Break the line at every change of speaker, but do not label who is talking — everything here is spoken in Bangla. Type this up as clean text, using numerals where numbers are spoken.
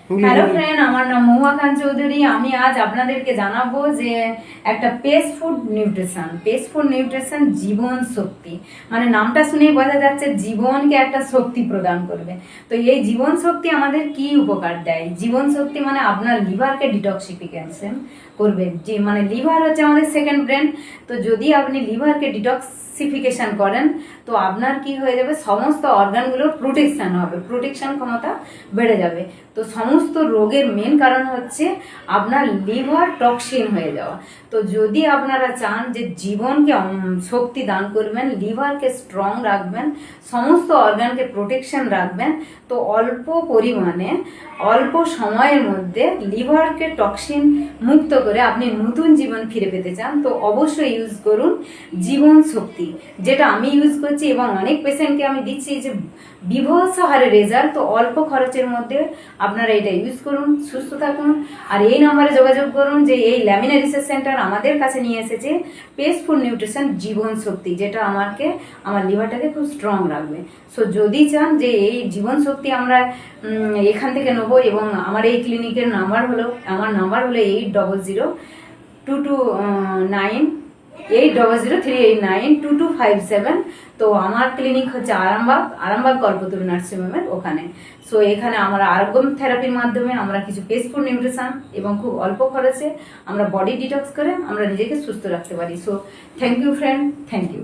হ্যালো ফ্রেন্ড, আমার নাম মহুয়া খান চৌধুরী। আমি আজ আপনাদেরকে জানাবো যে একটা পেস ফুড নিউট্রিশন জীবন শক্তি, মানে নামটা শুনেই বোঝা যাচ্ছে জীবনকে একটা শক্তি প্রদান করবে। তো এই জীবন শক্তি আমাদের কি উপকার দেয়? জীবন শক্তি মানে আপনার লিভারকে ডিটক্সিফিকেশন করবে। যে মানে লিভার হচ্ছে আমাদের সেকেন্ড ব্রেন। তো যদি আপনি লিভারকে ডিটক্সিফিকেশন করেন তো আপনার কি হয়ে যাবে, সমস্ত অর্গানগুলোর প্রোটেকশন হবে, প্রোটেকশন ক্ষমতা বেড়ে যাবে। তো সমস্ত রোগের মেন কারণ হচ্ছে আপনার লিভার টক্সিন হয়ে যাওয়া। তো যদি আপনারা চান যে জীবনকে শক্তি দান করবেন, লিভারকে স্ট্রং রাখবেন, সমস্ত অর্গানকে প্রোটেকশন রাখবেন, তো অল্প পরিমাণে অল্প সময়ের মধ্যে লিভারকে টক্সিন মুক্ত করে আপনি নতুন জীবন ফিরে পেতে চান, তো অবশ্যই ইউজ করুন জীবন শক্তি, যেটা আমি ইউজ করছি এবং অনেক পেশেন্টকে আমি দিচ্ছি যে বিভৎস হারে রেজাল্ট। তো অল্প খরচের মধ্যে আপনারা এটা ইউজ করুন, সুস্থ থাকুন। আর এই নাম্বারে যোগাযোগ করুন যে এই ল্যামিনা রিসার্চ সেন্টার আমাদের কাছে নিয়ে এসেছে পেস ফুড নিউট্রিশন জীবন শক্তি, যেটা আমার লিভারটাকে খুব স্ট্রং রাখবে। সো যদি চান যে এই জীবন শক্তি আমরা এখান থেকে নেবো, এবং আমার এই ক্লিনিকের নাম্বার হলো 800229 8003892257। তো আমার ক্লিনিক হচ্ছে আরামবাগ কল্পতরু নার্সিং হোমের ওখানে। সো এখানে আমরা আরোগ্যম থেরাপির মাধ্যমে আমরা কিছু পেস ফুড নিউট্রিশন এবং খুব অল্প খরচে আমরা বডি ডিটক্স করে আমরা নিজেকে সুস্থ রাখতে পারি। So thank you friend, thank you.